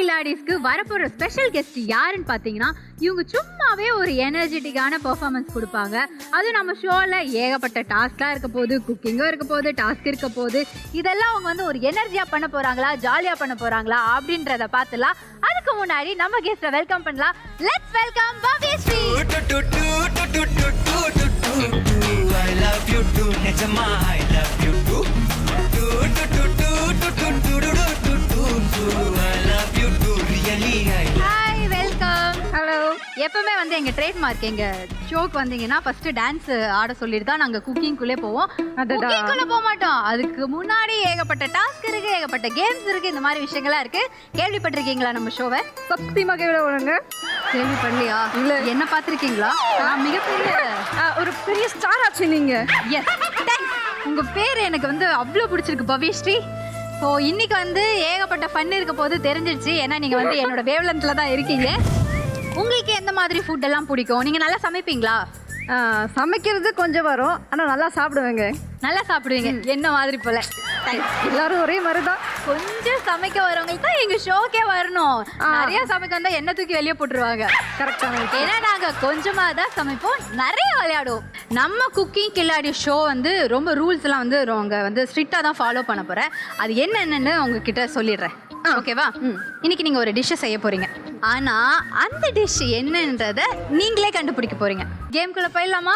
கில்லாடிஸ்க்கு வரப்போற special guest யாருன்னு பார்த்தீங்கன்னா, இவங்க சும்மாவே ஒரு எனர்ஜெட்டிக்கான பெர்ஃபார்மன்ஸ் கொடுப்பாங்க. அதுவும் நம்ம ஷோவில் ஏகப்பட்ட டாஸ்க்லாம் இருக்க போகுது, குக்கிங்கும் இருக்க போகுது, டாஸ்க் இருக்க போகுது. இதெல்லாம் அவங்க வந்து ஒரு எனர்ஜியாக பண்ண போகிறாங்களா, ஜாலியாக பண்ண போகிறாங்களா அப்படின்றத பார்த்துலாம். அதுக்கு முன்னாடி நம்ம கெஸ்ட்டை வெல்கம் பண்ணலாம். Let's welcome Bhavyasri. I love you too, Nejama, I love you too. I love you too, really I love you. Hi, welcome. Hello. எப்பவுமே வந்து எங்க ட்ரேட்மார்க் எங்க ஷோக்கு வந்தீங்கன்னா ஃபர்ஸ்ட் டான்ஸ் ஆட சொல்லிட்டு தான் நாங்க குக்கிங்குள்ளே போவோம். குக்கிங்குள்ள போக மாட்டோம். அதுக்கு முன்னாடி ஏகப்பட்ட டாஸ்க் இருக்கு, ஏகப்பட்ட கேம்ஸ் இருக்கு, இந்த மாதிரி விஷயங்கள்லாம் இருக்கு. கேள்விப்பட்டிருக்கீங்களா நம்ம ஷோவை? சத்தியமா கேள்விப்படுங்க. கேள்விப்படலையா? இல்ல என்ன பார்த்திருக்கீங்களா? மிகப்பெரிய ஒரு பெரிய ஸ்டார் ஆச்சு நீங்க. Yes, thanks. உங்க பேர் எனக்கு வந்து அவ்வளோ பிடிச்சிருக்கு பவ்யஸ்ரீ. ஸோ இன்னைக்கு வந்து ஏகப்பட்ட ஃபன் இருக்க போது தெரிஞ்சிடுச்சு. ஏன்னா நீங்க வந்து என்னோட வேவ்லென்த்ல தான் இருக்கீங்க. உங்களுக்கு எந்த மாதிரி ஃபுட் எல்லாம் பிடிக்கும்? நீங்க நல்லா சமைப்பீங்களா? சமைக்கிறது கொஞ்சம் வரும், ஆனால் நல்லா சாப்பிடுவேங்க. நல்லா சாப்பிடுவீங்க என்ன மாதிரி போல. எல்லாரும் ஒரே மாதிரி தான். கொஞ்சம் சமைக்க வரவங்களுக்கு தான் எங்க ஷோக்கே வரணும். நிறைய சமைக்க வந்தா என்ன தூக்கி வெளியே போட்டுருவாங்க. கரெக்டாக. ஏன்னா நாங்க கொஞ்சமா தான் சமைப்போம், நிறைய விளையாடுவோம். நம்ம குக்கிங் கில்லாடி ஷோ வந்து ரொம்ப ரூல்ஸ் எல்லாம் வந்து அவங்க வந்து ஸ்ட்ரிக்டா தான் ஃபாலோ பண்ண போறேன். அது என்னென்னு உங்ககிட்ட சொல்லிடுறேன். ஓகேவா? இன்னைக்கு நீங்க ஒரு டிஷ்ஷை செய்ய போறீங்க. ஆனா அந்த டிஷ் என்னன்றத நீங்களே கண்டுபிடிக்க போறீங்க. கேம்குள்ள போயிடலாமா?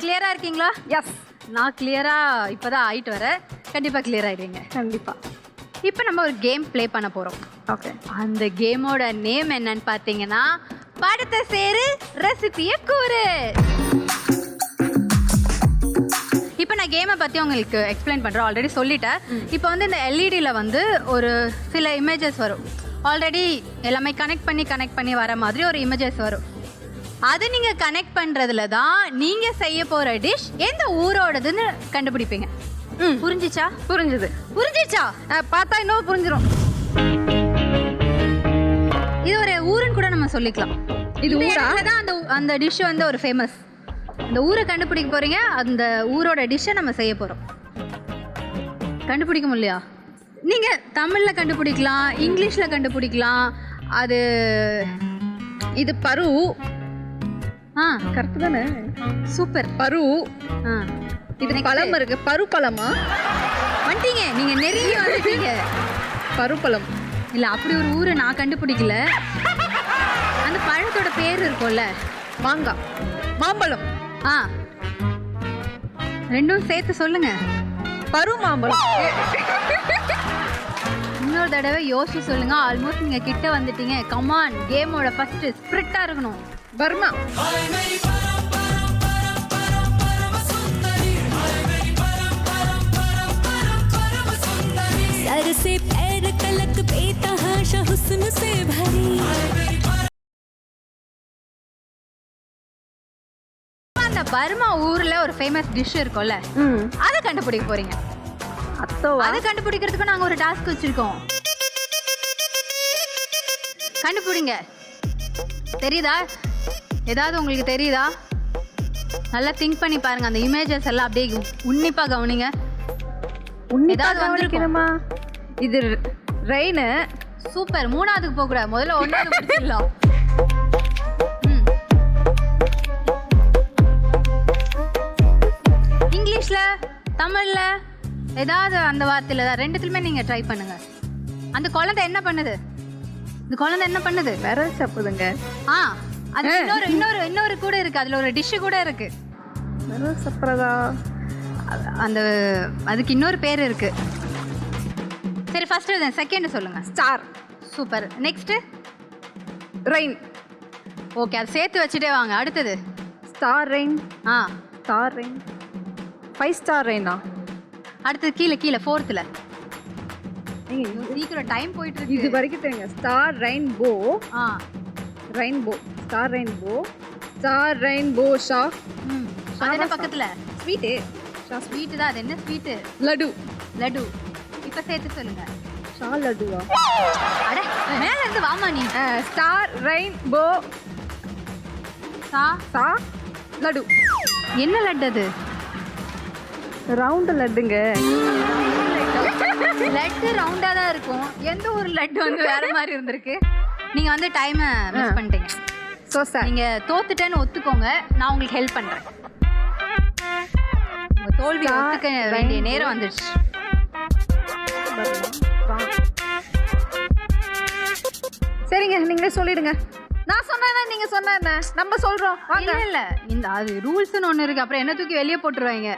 கிளியரா இருக்கீங்களா? எஸ், நான் கிளியரா இப்பதான் ஆயிட்டு வரேன். கண்டிப்பா கிளியர் ஆயிடுவீங்க. கண்டிப்பா. இப்போ நம்ம ஒரு கேம் ப்ளே பண்ண போறோம். ஓகே. அந்த கேமோட நேம் என்னன்னு பார்த்தீங்கன்னா, படத்தை சேரு ரெசிபியை கூறு. இப்போ நான் கேமை பற்றி உங்களுக்கு எக்ஸ்பிளைன் பண்ணுறேன். ஆல்ரெடி சொல்லிட்டேன். இப்போ வந்து இந்த எல்இடியில் வந்து ஒரு சில இமேஜஸ் வரும். ஆல்ரெடி எல்லாமே கனெக்ட் பண்ணி வர மாதிரி ஒரு இமேஜஸ் வரும். அது நீங்கள் கனெக்ட் பண்ணுறதுல தான் நீங்கள் செய்ய போகிற டிஷ் எந்த ஊரோடதுன்னு கண்டுபிடிப்பீங்க. புரிஞ்சிச்சா? புரிஞ்சிச்சா? பார்த்தா இன்னும் புரிஞ்சிடும். இது ஒரு ஊருன்னு கூட நம்ம சொல்லிக்கலாம். இது ஊரா தான் அந்த டிஷ் வந்து ஒரு ஃபேமஸ். அந்த ஊரை கண்டுபிடிக்க போறீங்க. அந்த ஊரோட டிஷ்ஷை நம்ம செய்ய போறோம். கண்டுபிடிக்க முடியலையா? நீங்க தமிழ்ல கண்டுபிடிக்கலாம், இங்கிலீஷ்ல கண்டுபிடிக்கலாம். அது இது பரு. கரெக்ட் தானே? சூப்பர். பரு. இது பழம் இருக்கு. பரு பழமா? வந்துட்டீங்க நீங்க, நிறைய வந்துட்டீங்க. பரு பழம் இல்ல, அப்படி ஒரு ஊரை நான் கண்டுபிடிக்கல. அந்த பழத்தோட பேர் இருக்கும்ல, மாங்காய், மாம்பழம். ரெண்டும் சேர்த்து சொல்லுங்க. பரு மாம்பழம். இன்னொரு தடவை யோசிச்சு சொல்லுங்க. ஆல்மோஸ்ட் நீங்க கிட்ட வந்துட்டீங்க. கமான், கேமோட ஃபர்ஸ்ட் ஸ்பிரிட்டா இருக்கணும். பர்மா. सर से पैर तलक बेतहाशा हुस्न से भरी. அந்த பர்மா ஊர்ல ஒரு ஃபேமஸ் டிஷ் இருக்கும்ல, அதை கண்டுபிடிக்க போறீங்க. அதை கண்டுபிடிக்கிறதுக்கு நாங்க ஒரு டாஸ்க் வச்சிருக்கோம். கண்டுபிடிங்க. தெரியுதா? ஏதாவது உங்களுக்கு தெரியுதா? நல்லா திங்க் பண்ணி பாருங்க. அந்த இமேஜஸ் எல்லாம் அப்படியே உன்னிப்பா கவனிங்க. ஏதாவது வந்திருக்கணுமா? இது ரெயின். சூப்பர். மூணாவதுக்கு போக கூடாது, முதல்ல ஒன்னாவது முடிச்சிடலாம். இங்கிலீஷ்ல, தமிழ்ல, ஏதாவது அந்த வார்த்தையில தான், ரெண்டுத்துலயுமே நீங்க ட்ரை பண்ணுங்க. அந்த குழந்தை என்ன பண்ணுது? இந்த குழந்தை என்ன பண்ணுது? விரல் சாப்பிடுங்க. அது இன்னொரு கூட இருக்கு. அதுல ஒரு டிஷ் கூட இருக்கு. விரல் சாப்பிட்றதா? அந்த அதுக்கு இன்னொரு பேர் இருக்கு. சரி, ஃபர்ஸ்ட் செகண்ட் சொல்லுங்க. Star. Super. Next rain. Okay, அதை சேர்த்து வச்சுட்டே வாங்க. அடுத்தது star rain. Star rain. 5 star ரெயினா? அடுத்தது கீழே ஃபோர்த்தில். சீக்கிரம் டைம் போயிட்டு இருக்கு. இது வரைக்கும் தெரியுங்க. Star rainbow. Rainbow. Star rainbow. Star rainbow Shah. அது என்ன பக்கத்துல? ஸ்வீட்டு. ஸ்வீட்டு தான். அது என்ன ஸ்வீட்டு? லட்டு. இப்போ சேர்த்து சொல்லுங்க. ஷா லட்டுவா? அட, மேல இருந்து வாமா நீ. ஸ்டார் ரெயின்போ சா லட்டு. என்ன லட்டு அது? ரவுண்ட் லட்டுங்க. லட்டு ரவுண்டா தான் இருக்கும். எந்த ஒரு லட்டு வந்து வேற மாதிரி இருந்திருக்கு. நீங்க வந்து டைமை மிஸ் பண்ணிட்டீங்க. ஸோ சார் நீங்க தோத்துட்டேன்னு ஒத்துக்கோங்க, நான் உங்களுக்கு ஹெல்ப் பண்றேன். உங்க தோல்வி ஒத்துக்க வேண்டிய நேரம் வந்துடுச்சு. சரிங்க, நீங்களே சொல்லிடுங்க. நான் சொன்னேன், நீங்க சொன்ன என்ன, நம்ம சொல்றோம். இல்ல இல்ல, இந்த அது ரூல்ஸ்னு ஒண்ணு இருக்கு. அப்புறம் என்ன தூக்கி வெளியே போட்டுருவாங்க.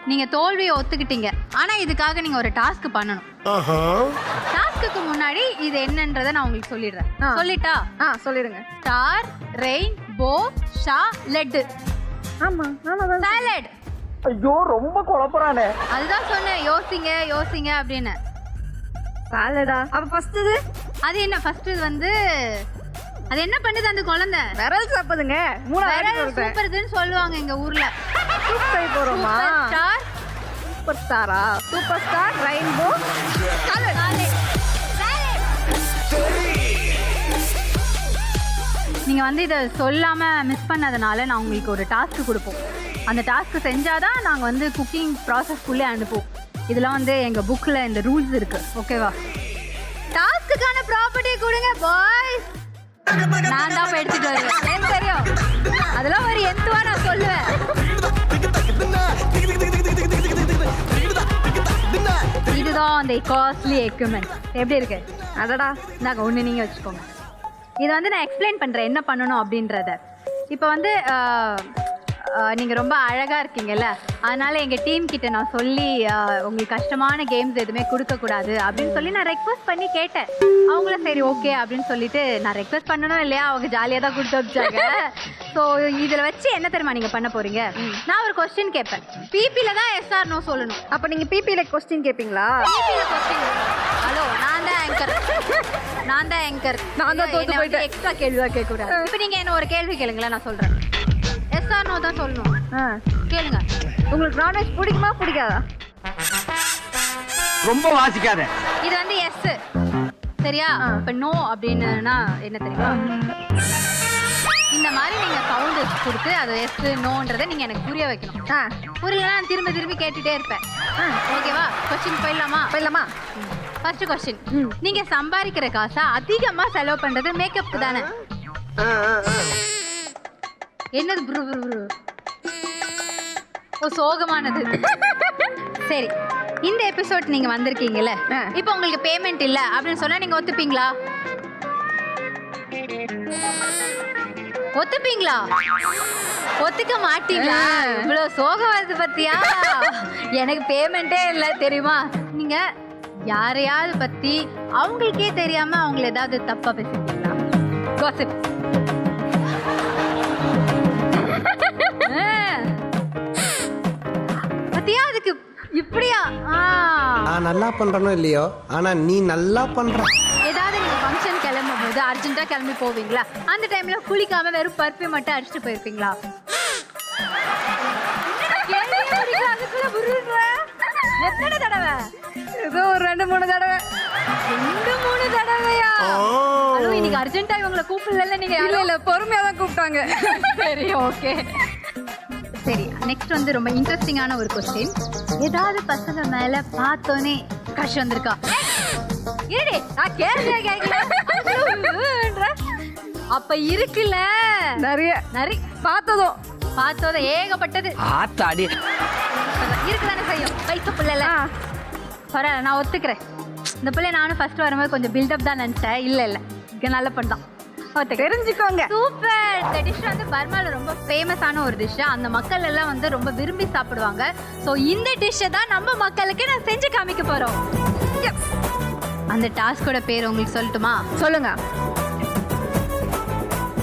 நீங்க தோல்வியை ஒத்துக்கிட்டீங்க. ஆனா இதுக்காக நீங்க ஒரு டாஸ்க் பண்ணணும். டாஸ்க்கு முன்னாடி இது என்னன்றதை நான் உங்களுக்கு சொல்லிடுறேன். சொல்லிட்டா? சொல்லிடுங்க. ஸ்டார், ரெயின், போ, ஷா, லெட். ஆமா, சாலட். ஐயோ ரொம்ப குழப்பறானே. அதுதான் சொன்னேன், யோசிங்க யோசிங்க அப்படின்னு. சாலடா. அப்ப ஃபர்ஸ்ட் இது அது என்ன? ஃபர்ஸ்ட் இது வந்து அது என்ன பண்ணுது அந்த குழந்தை? விரல் சாப்பிடுங்க. மூணாவது சூப்பர்துன்னு சொல்லுவாங்க எங்க ஊர்ல. சூப்பர் போறோமா? ஸ்டார், சூப்பர் ஸ்டாரா? Super star, rainbow, salad. நீங்க வந்து இதை சொல்லாம மிஸ் பண்ணதுனால நான் உங்களுக்கு ஒரு டாஸ்க் கொடுப்போம். அந்த டாஸ்க் செஞ்சாதான் நாங்க வந்து குக்கிங் ப்ராசஸ்க்குள்ளே அனுப்புவோம். இதெல்லாம் வந்து எங்க புக்ல இந்த ரூல்ஸ் இருக்கு. ஓகேவா? டாஸ்க்குக்கான ப்ராப்பர்ட்டி கொடுங்க பாய்ஸ். நான் தான் எடுத்துட்டு வருவேன். எனக்கு தெரியும், அதெல்லாம் ஒரு எந்துவா நான் சொல்லுவேன். இதுதான் அந்த காஸ்ட்லி எக்யூப்மெண்ட். எப்படி இருக்கு? அதடா, நாங்கள் ஒன்று நீங்கள் வச்சுக்கோங்க. இதை வந்து நான் எக்ஸ்பிளைன் பண்ணுறேன் என்ன பண்ணணும் அப்படின்றத. இப்போ வந்து நீங்கள் ரொம்ப அழகாக இருக்கீங்கல்ல, அதனால் எங்கள் டீம் கிட்ட நான் சொல்லி உங்களுக்கு கஷ்டமான கேம்ஸ் எதுவுமே கொடுக்கக்கூடாது அப்படின்னு சொல்லி நான் ரெக்வஸ்ட் பண்ணி கேட்டேன். அவங்களும் சரி ஓகே அப்படின்னு சொல்லிட்டு, நான் ரெக்வஸ்ட் பண்ணணும் இல்லையா, அவங்க ஜாலியாக தான் கொடுத்து வச்சாங்க. ஸோ இதில் வச்சு என்ன தெரியுமா நீங்கள் பண்ண போகிறீங்க? நான் ஒரு கொஸ்டின் கேட்பேன். பிபியில் தான் எஸ்ஆர் நோ சொல்லணும். அப்போ நீங்கள் பிபியில் கொஸ்டின் கேட்பீங்களா? பிபியில் கொஸ்டின். ஹலோ, நான் தான் ஆங்கர். நான் தான் தோத்து போயிட்டு எக்ஸ்ட்ரா கேள்வி தான் கேட்கக்கூடாது. இப்போ நீங்கள் என்ன ஒரு கேள்வி கேளுங்களேன், நான் சொல்கிறேன். எஸ்ஆர் நோ தான் சொல்லணும். கேளுங்க. உங்களுக்கு நான்வெஜ் பிடிக்குமா பிடிக்காதா? ரொம்ப வாசிக்காத. இது வந்து எஸ் சரியா? இப்போ நோ அப்படின்னா என்ன தெரியுமா? இந்த மாதிரி நீங்கள் சவுண்டு கொடுத்து அது எஸ் நோன்றதை நீங்கள் எனக்கு புரிய வைக்கணும். புரியலன்னா நான் திரும்ப திரும்பி கேட்டுகிட்டே இருப்பேன். ஓகேவா? கொஸ்டின் போயிடலாமா? First question. நீங்க சம்பாதிக்கிற காசை அதிகமா செலவு பண்றது மேக்கப் தானே? என்னது ப்ரூ? ஓ, சோகமானது. சரி, இந்த எபிசோட் நீங்க வந்திருக்கீங்கல்ல, இப்போ உங்களுக்கு பேமெண்ட் இல்ல அப்படின்னு சொன்னா நீங்க ஒத்துப்பீங்களா? ஒத்துக்க மாட்டீங்களா? இவ்வளவு சோகம் வருது பத்தியா? எனக்கு பேமெண்டே இல்ல தெரியுமா? நீங்க யாரையாவது பத்தி அவங்களுக்கே தெரியாம அவங்கள ஏதாவது தப்பா பேசிட்டீங்களா? gossip. பத்தியா அதுக்கு இப்படியா? நான் நல்லா பண்றனோ இல்லையோ, ஆனா நீ நல்லா பண்ற. ஏதாவது நீங்க ஃபங்க்ஷன் கிளம்பும் போது அர்ஜென்ட்டா கிளம்பி போவீங்களா? அந்த டைம்ல குளிக்காம வெறும் பர்ஃப்யூம் மட்டும் அடிச்சுட்டு போயிருப்பீங்களா? எத்தனை தடவை? ஏதோ ஒரு 2-3 தடவை. 2-3 தடவையா? ஹலோ, இன்னைக்கு அர்ஜென்ட்டா இவங்களை கூப்பிடல நீங்க? இல்ல பொறுமையா தான் கூப்பிட்டாங்க. சரி, ஓகே. சரி, நெக்ஸ்ட் வந்து ரொம்ப இன்ட்ரெஸ்டிங்கான ஒரு கொஸ்டின். ஏதாவது பசங்க மேல பார்த்தோன்னே கஷ் வந்திருக்கா? இருடே, நான் கேள்வியா கேட்கல. அப்ப இருக்குல்ல நிறைய பார்த்ததும் ஏகப்பட்டது ஆத்தாடி இருக்குதானே செய்யும். வயசு பிள்ளைல பரவாயில்ல, நான் ஒத்துக்கிறேன். இந்த பிள்ளை நானும் ஃபர்ஸ்ட் வரும்போது கொஞ்சம் பில்டப் தான் நினைச்சேன். இல்ல நல்ல பண்ணலாம். தெரிஞ்சுக்கோங்க. சூப்பர். இந்த டிஷ் வந்து பர்மால ரொம்ப ஃபேமஸான ஒரு டிஷ். அந்த மக்கள் எல்லாம் வந்து ரொம்ப விரும்பி சாப்பிடுவாங்க. ஸோ இந்த டிஷ்ஷை தான் நம்ம மக்களுக்கு நான் செஞ்சு காமிக்க போறோம். அந்த டாஸ்கோட பேர் உங்களுக்கு சொல்லட்டுமா? சொல்லுங்க.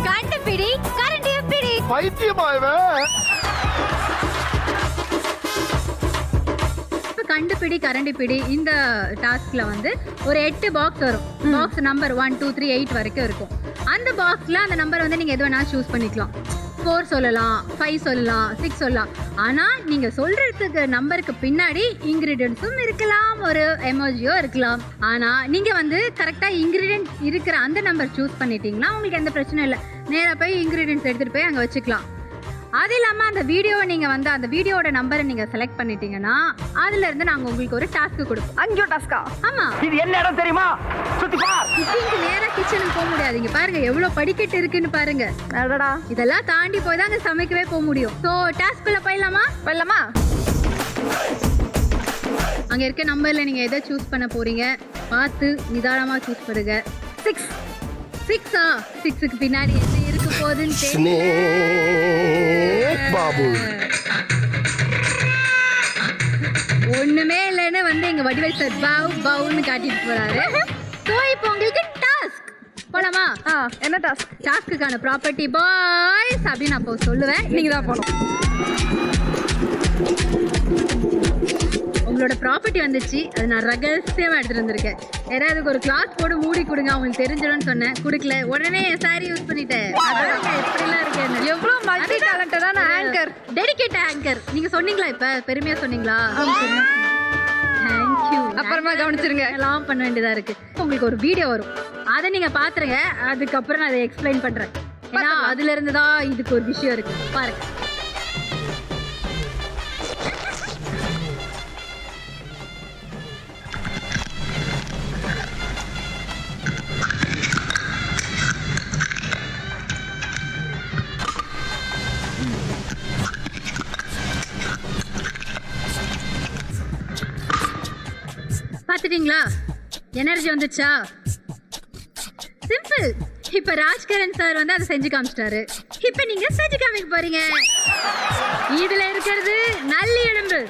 கண்டுபிடி கரண்டிய பிடி. பைத்தியமா இவன்? கண்டுபிடி கரண்டி பிடி. இந்த டாஸ்க்ல வந்து ஒரு 8 பாக்ஸ் வரும். பாக்ஸ் நம்பர் 1 2 3 8 வரைக்கும் இருக்கும். அந்த பாக்ஸ்ல அந்த நம்பர் வந்து நீங்க எது வேணா சூஸ் பண்ணிக்கலாம். 4 சொல்லலாம், 5 சொல்லலாம், 6 சொல்லலாம். ஆனா நீங்க சொல்றதுக்கு நம்பருக்கு பின்னாடி இன்கிரீடியன்ஸும் இருக்கலாம், ஒரு எமோஜியோ இருக்கலாம். ஆனா நீங்க வந்து கரெக்டா இன்கிரீடியன்ட் இருக்கிற அந்த நம்பர் சூஸ் பண்ணிட்டீங்கன்னா உங்களுக்கு எந்த பிரச்சனையும் இல்லை. நேராக போய் இன்கிரீடியன்ஸ் எடுத்துட்டு போய் அங்க வச்சுக்கலாம். அது இல்லாமல் அந்த வீடியோவை நீங்கள் வந்து அந்த வீடியோட நம்பரை நீங்கள் செலக்ட் பண்ணிட்டீங்கன்னா அதுலேருந்து நாங்கள் உங்களுக்கு ஒரு டாஸ்க்கு கொடுப்போம். 5 டாஸ்கா? ஆமாம். இது என்ன இடம் தெரியுமா? சுத்தி பார். கிச்சனுக்கு நேராக கிச்சனுக்கு போக முடியாது. இங்கே பாருங்க எவ்வளோ படிக்கட்டு இருக்குன்னு பாருங்க. அடடா, இதெல்லாம் தாண்டி போய் தான் அங்கே சமைக்கவே போக முடியும். ஸோ டாஸ்க்குள்ளே போயிடலாமா? போயிடலாமா? அங்கே இருக்க நம்பரில் நீங்கள் எதை சூஸ் பண்ண போகிறீங்க பார்த்து நிதானமாக சூஸ் பண்ணுங்க. 6. 6ஆ? 6க்கு பின்னாடி என்ன இருக்க போகுதுன்னு தெரியல. பாபு ஒண்ணுமே இல்லைன்னு வந்து எங்க வடிவேல் சார் பவுன்னு காட்டிட்டு போறாரு. ஸோ இப்போ உங்களுக்கு டாஸ்க் போலாமா? என்ன டாஸ்க்? டாஸ்க்குக்கான ப்ராப்பர்ட்டி பாய்ஸ் அப்படின்னு அப்போ சொல்லுவேன். நீங்க தான் போகணும். உங்களோட ப்ராப்பர்ட்டி வந்துச்சு. அது நான் ரகசியமாக எடுத்துகிட்டு வந்திருக்கேன். யாராவது ஒரு கிளாஸ் போட்டு மூடி கொடுங்க அவங்களுக்கு தெரிஞ்சிடும்னு சொன்னேன். கொடுக்கல. உடனே என் சாரி யூஸ் பண்ணிட்டேன். எப்படிலாம் இருக்கேன். எவ்வளோ மல்டி டேலண்டடான ஆங்கர், டெடிகேட் ஆங்கர். நீங்கள் சொன்னீங்களா? இப்போ பெருமையாக சொன்னீங்களா? தேங்க்யூ. அப்புறமா கவனிச்சிருங்க. எல்லாம் பண்ண வேண்டியதாக இருக்குது. உங்களுக்கு ஒரு வீடியோ வரும். அதை நீங்கள் பார்த்துருங்க. அதுக்கப்புறம் நான் அதை எக்ஸ்பிளைன் பண்ணுறேன். ஏன்னா அதுலேருந்து தான் இதுக்கு ஒரு விஷயம் இருக்குது. பாருங்கள். பார்த்துட்டீங்களா? எனர்ஜி வந்துச்சா? சிம்பிள். இப்போ ராஜ்கரன் சார் வந்து அதை செஞ்சு காமிச்சிட்டாரு. இப்போ நீங்க செஞ்சு காமிக்க போறீங்க. இதுல இருக்கிறது நல்லி எலும்பு.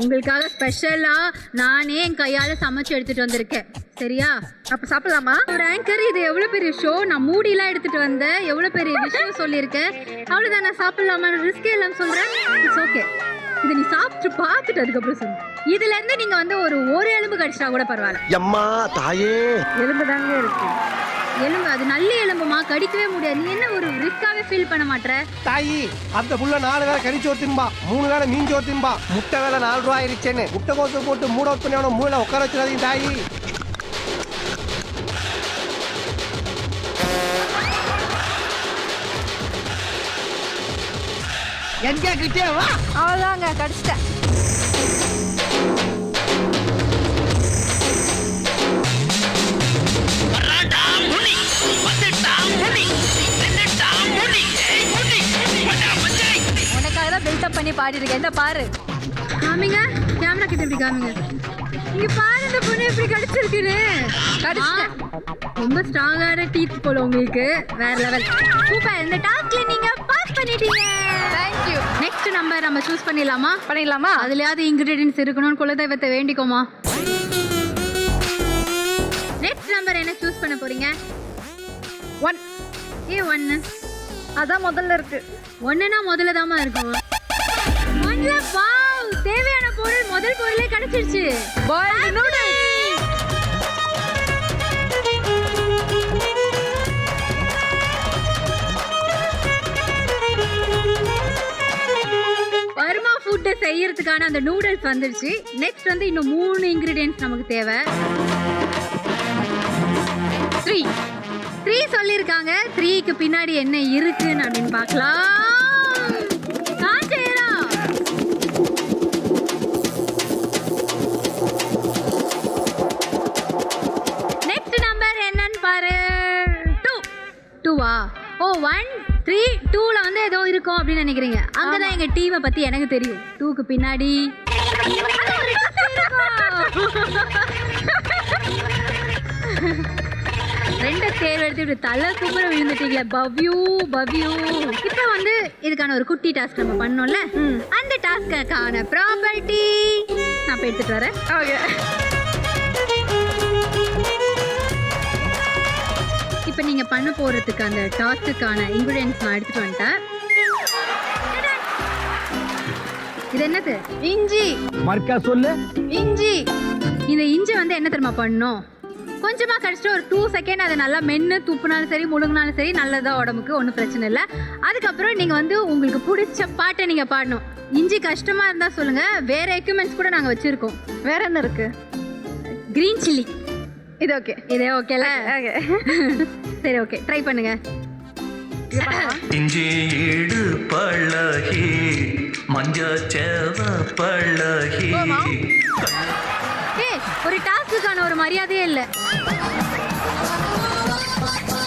உங்களுக்காக ஸ்பெஷலா நானே என் கையால சமைச்சு எடுத்துட்டு வந்திருக்கேன். சரியா? அப்ப சாப்பிடலாமா? ஒரு ஆங்கர், இது எவ்வளவு பெரிய ஷோ. நான் மூடிலாம் எடுத்துட்டு வந்தேன். எவ்வளவு பெரிய விஷயம் சொல்லியிருக்கேன். அவ்வளவுதான். நான் சாப்பிடலாமா? ரிஸ்கே எல்லாம் சொல்றேன். It's okay. இதை நீ சாப்பிட்டு பார்த்துட்டு அதுக்கப்புறம் சொல்லு. இதுல இருந்து நீங்க வந்து ஒரு எலும்பு கடிச்சா கூட பரவாயில்ல. அம்மா தாயே, எலும்பு தாங்க இருக்கு. எலும்பு அது நல்ல எலும்புமா, கடிக்கவே முடியாது. நீ என்ன ஒரு ரிஸ்காவே ஃபீல் பண்ண மாட்டற? தாயி அந்த புள்ள 4 வேளை கறிச்சோறு தின்பா, 3 வேளை மீஞ்சோறு தின்பா. முட்டை வேலை 4 ரூபாய் ஆயிருச்சேன்னு முட்டை கோசு போட்டு மூட அவுட் பண்ணி அவனை மூளை உட்கார வச்சிடாதீங்க தாயி. எங்க கிட்டே வா. அவ்வளோதாங்க, கடிச்சிட்டேன். உனக்காக தான் பில்டப் பண்ணி பாடிருக்கேன். என்ன பாரு. காமிங்க, கேமரா கிட்ட இப்படி காமிங்க. இங்க பாரு இந்த பொண்ணு எப்படி கடிச்சிருக்குன்னு. கடிச்சிட்டேன். ரொம்ப ஸ்ட்ராங்கான டீத் போல உங்களுக்கு. வேற லெவல். சூப்பர். இந்த டாஸ்க்ல நீங்க பாஸ் பண்ணிட்டீங்க. Thank you. நெக்ஸ்ட் நம்பர் நம்ம சூஸ் பண்ணிடலாமா? பண்ணிடலாமா? அதுலயாவது இன்கிரிடியன்ஸ் இருக்கணும்னு குலதெய்வத்தை வேண்டிக்கோமா. நெக்ஸ்ட் நம்பர் என்ன சூஸ் பண்ண போறீங்க? 1. 1. அதான் முதல்ல இருக்கு. 1னா முதல்ல தாமா இருக்கும். 1ல வாவ், தேவையான பொருள் முதல் பொருளே கிடைச்சிருச்சு. Boil noodles. வர்மா ஃபுட்டை செய்யறதுக்கான அந்த நூடுல்ஸ் வந்துருச்சு. நெக்ஸ்ட் வந்து இன்னும் 3 இன்கிரிடியன்ட்ஸ் நமக்கு தேவை. 3 சொல்லியிருக்காங்க. 3க்கு பின்னாடி என்ன இருக்குன்னு அப்படின்னு பார்க்கலாம். காஞ்சேரா. நெக்ஸ்ட் நம்பர் என்னன்னு பாரு. 2வா? ஓ 1 3 2ல வந்து ஏதோ இருக்கும் அப்படின்னு நினைக்கிறீங்க. அங்கதான் எங்க டீமை பத்தி எனக்கு தெரியும். 2க்கு பின்னாடி ரெண்டு தேர்வு எடுத்து இப்படி தலை சூப்பரா விழுந்துட்டீங்களே. பவ்யூ. இப்போ வந்து இதுக்கான ஒரு குட்டி டாஸ்க் நம்ம பண்ணோம்ல, அந்த டாஸ்க்கான ப்ராப்பர்ட்டி நான் இப்போ எடுத்துட்டு வரேன். ஓகே. இப்போ நீங்க பண்ண போறதுக்கு அந்த டாஸ்க்குக்கான இன்கிரிடியன்ஸ் நான் எடுத்துட்டு வந்துட்டேன். இது என்னது? இஞ்சி. மர்க்கா சொல்லு. இஞ்சி. இந்த இஞ்சி வந்து என்ன தெரியுமா பண்ணணும்? கொஞ்சமாக கடிச்சிட்டு ஒரு 2 செகண்ட் அதை நல்லா மென்று துப்புனாலும் சரி முழுங்கினாலும் சரி நல்லதா உடம்புக்கு, ஒன்றும் பிரச்சனை இல்லை. அதுக்கப்புறம் நீங்கள் வந்து உங்களுக்கு பிடிச்ச பாட்டை நீங்கள் பாடணும். இஞ்சி கஷ்டமாக இருந்தால் சொல்லுங்கள், வேறு எக்யூப்மெண்ட்ஸ் கூட நாங்கள் வச்சுருக்கோம். வேற என்ன இருக்கு? Green chilli. இது ஓகே. இதே ஓகேல? ஓகே. சரி ஓகே, ட்ரை பண்ணுங்க. இஞ்சி ஈடு பழகி மஞ்சச்சேவ பழகி ஏய் ஒரு டாஸ்க்குக்கான ஒரு மரியாதையே இல்லை.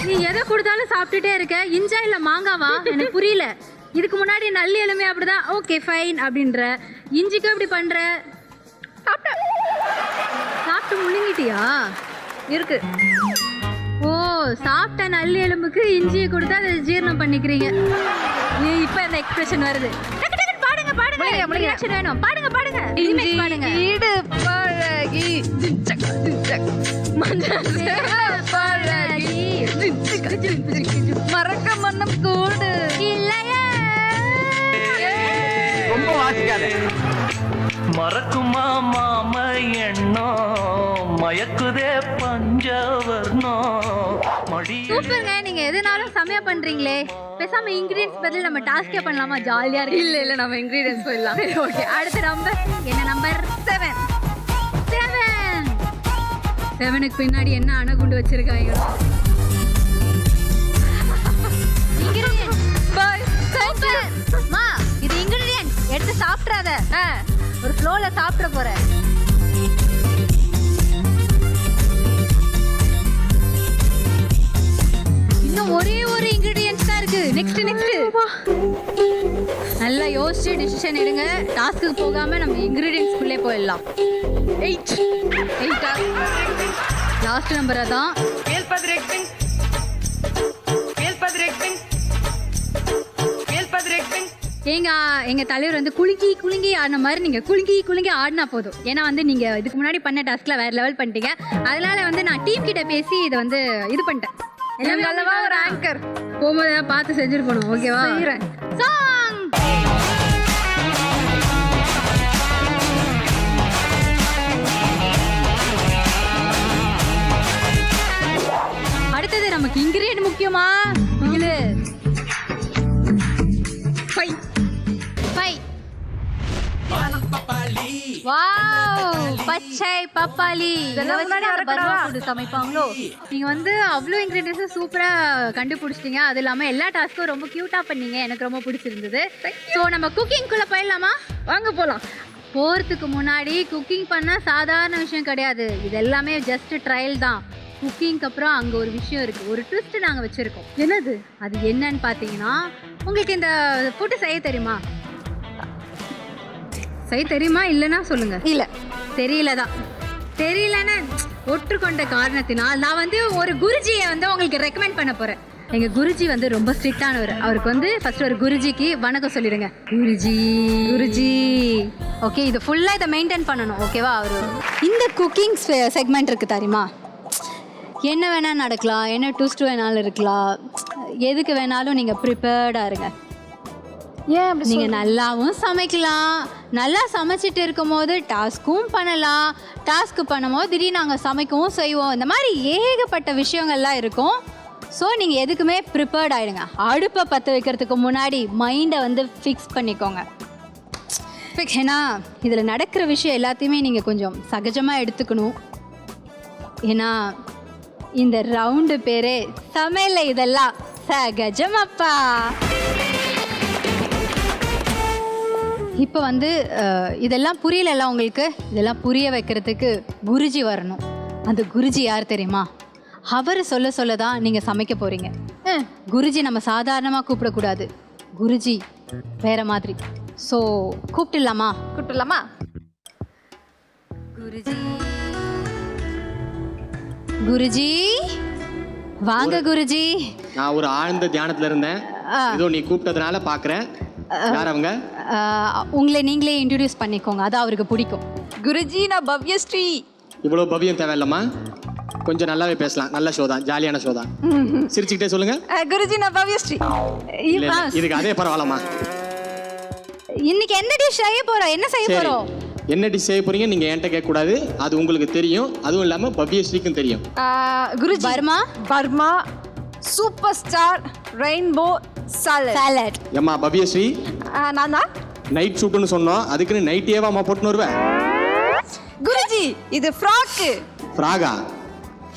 நீ எதை கொடுத்தாலும் சாப்பிட்டுட்டே இருக்க. இஞ்சா இல்லை மாங்காவா எனக்கு புரியல. இதுக்கு முன்னாடி நல்லி எலுமே அப்படிதான் ஓகே ஃபைன் அப்படின்ற. இஞ்சிக்கு எப்படி பண்ற? சாப்பிட்டு முழுங்கிட்டியா? இருக்கு. ஓ சாப்பிட்ட நல்லி எலும்புக்கு இஞ்சியை கொடுத்தா அதை ஜீரணம் பண்ணிக்கிறீங்க. இப்போ அந்த எக்ஸ்பிரஷன் வருது. டக்கு டக்குன்னு பாடுங்க பாடுங்க. ரியாக்ஷன் வேணும். பாடுங்க பாடுங்க. இஞ்சி பாடுங்க. ஈடு பழகி பழகி மறக்க மன்னம் கூடு இல்லையே. ரொம்ப வாசிக்காத. மறக்குமா மாம எண்ணம் மயக்குதே பஞ்சவர்ணம் மடி சூப்பருங்க. நீங்க எதுனாலும் செமையா பண்றீங்களே. பேசாம இன்கிரிடியன்ஸ் பதில் நம்ம டாஸ்கே பண்ணலாமா? ஜாலியா இருக்கு. இல்ல நம்ம இன்கிரீடியன்ஸ் போயிடலாம். ஓகே அடுத்த நம்பர் என்ன? நம்பர் 7. 7க்கு பின்னாடி என்ன அணுகுண்டு வச்சிருக்காங்க? இது இன்கிரிடியன்ஸ் எடுத்து சாப்பிட்றாத. ஒரு ஃப்ளோல சாப்பிட போறேன். இன்னும் ஒரே ஒரு இன்கிரிடியன்ஸ் தான் இருக்கு. நெக்ஸ்ட் நல்லா யோசிச்சு டிசிஷன் எடுங்க. டாஸ்க்கு போகாம நம்ம இன்கிரிடியன்ஸ்குள்ளே போயிடலாம். 8 லாஸ்ட் நம்பரை தான். எங்க தலைவர் வந்து குலுங்கி குலுங்கி ஆடின மாதிரி நீங்க குலுங்கி குலுங்கி ஆடினா போதும். ஏன்னா வந்து நீங்க இதுக்கு முன்னாடி பண்ண டாஸ்க்ல வேற லெவல் பண்ணிட்டீங்க. அதனால வந்து நான் டீம் கிட்ட பேசி இதை வந்து இது பண்ணிட்டேன். எல்லாமே அல்லவா ஒரு ஆங்கர் போகும்போது பார்த்து செஞ்சுட்டு போகணும். ஓகேவா? சாங் அடுத்தது நமக்கு இன்கிரியன்ட் முக்கியமா? இல்ல வாவ் பச்சை பப்பாளி. இதெல்லாம் முன்னாடி வரக்கூடாதா? சமைப்பாங்களோ? நீங்க வந்து அவ்வளோ இன்கிரீடியன்ஸ் சூப்பரா கண்டுபிடிச்சிட்டீங்க. அது இல்லாம எல்லா டாஸ்க்கும் ரொம்ப கியூட்டா பண்ணீங்க. எனக்கு ரொம்ப பிடிச்சிருந்தது. ஸோ நம்ம குக்கிங்குள்ள போயிடலாமா? வாங்க போலாம். போகிறதுக்கு முன்னாடி குக்கிங் பண்ணால் சாதாரண விஷயம் கிடையாது. இது எல்லாமே ஜஸ்ட் ட்ரையல் தான். குக்கிங்க்கு அப்புறம் அங்கே ஒரு விஷயம் இருக்குது. ஒரு ட்விஸ்ட் நாங்கள் வச்சுருக்கோம். என்னது அது என்னன்னு பார்த்தீங்கன்னா, உங்களுக்கு இந்த ஃபுட்டு செய்ய தெரியுமா? செய்ய தெரியுமா? இல்லைன்னா சொல்லுங்க. இல்ல தெரியல தான். தெரியலன்னு ஒற்றுக்கொண்ட காரணத்தினால் நான் வந்து ஒரு குருஜியை வந்து உங்களுக்கு ரெக்கமெண்ட் பண்ண போகிறேன். எங்கள் குருஜி வந்து ரொம்ப ஸ்ட்ரிக்டானவர். அவருக்கு வந்து ஃபர்ஸ்ட் ஒரு குருஜிக்கு வணக்கம் சொல்லிடுங்க. குருஜி குருஜி. ஓகே இது ஃபுல்லாக இதை மெயின்டைன் பண்ணணும். ஓகேவா? அவர் இந்த குக்கிங் செக்மெண்ட் இருக்குது தெரியுமா? என்ன வேணால் நடக்கலாம், என்ன ட்விஸ்ட் வேணாலும் இருக்கலாம். எதுக்கு வேணாலும் நீங்கள் ப்ரிப்பேர்டாக இருங்க. ஏன் நீங்கள் நல்லாவும் சமைக்கலாம். நல்லா சமைச்சிட்டு இருக்கும் போது டாஸ்க்கும் பண்ணலாம். டாஸ்க்கு பண்ணும்போது திடீர்னு நாங்கள் சமைக்கவும் செய்வோம். இந்த மாதிரி ஏகப்பட்ட விஷயங்கள்லாம் இருக்கும். ஸோ நீங்கள் எதுக்குமே ப்ரிப்பேர்ட் ஆகிடுங்க. அடுப்பை பற்ற வைக்கிறதுக்கு முன்னாடி மைண்டை வந்து ஃபிக்ஸ் பண்ணிக்கோங்க. ஏன்னா இதில் நடக்கிற விஷயம் எல்லாத்தையுமே நீங்கள் கொஞ்சம் சகஜமாக எடுத்துக்கணும். ஏன்னா இந்த ரவுண்டு பேரே சமையல். இதெல்லாம் சகஜமாப்பா. இப்போ வந்து இதெல்லாம் புரியலல்ல உங்களுக்கு? இதெல்லாம் புரிய வைக்கிறதுக்கு குருஜி வரணும். அந்த குருஜி யார் தெரியுமா? அவர் சொல்ல சொல்ல தான் நீங்கள் சமைக்க போகிறீங்க. குருஜி நம்ம சாதாரணமாக கூப்பிடக்கூடாது. குருஜி வேற மாதிரி. ஸோ கூப்பிட்டுலாமா? குருஜி குருஜி வாங்க குருஜி. நான் ஒரு ஆழ்ந்த தியானத்துல இருந்தேன். ஏதோ நீ கூப்பிட்டதுனால பாக்குறேன். யார் அவங்க? உங்களை நீங்களே இன்ட்ரடியூஸ் பண்ணிக்கோங்க. அது அவருக்கு பிடிக்கும். குருஜி நான் பவ்யஸ்ரீ. இவ்வளவு பவியம் தேவையில்லம்மா. கொஞ்சம் நல்லாவே பேசலாம். நல்ல ஷோ தான், ஜாலியான ஷோ தான். சிரிச்சுக்கிட்டே சொல்லுங்க. குருஜி நான் பவ்யஸ்ரீ. இதுக்கு அதே பரவாயில்லம்மா. இன்னைக்கு என்ன டிஷ் செய்ய போறோம்? என்ன செய்ய போறோம்? என்ன டிஷ் செய்ய போறீங்க நீங்க என்கிட்ட கேட்க கூடாது. அது உங்களுக்கு தெரியும். அதுவும் இல்லாம பவ்யஸ்ரீக்கும் தெரியும். Guruji Burma super star rainbow salad. ஏம்மா பவ்யஸ்ரீ, நான் தான் நைட் ஷூட்னு சொன்னோம். அதுக்குன்னு நைட்டியேவாமா போட்டுன்னு வருவேன்? குருஜி இது ஃப்ராக். ஃப்ராகா?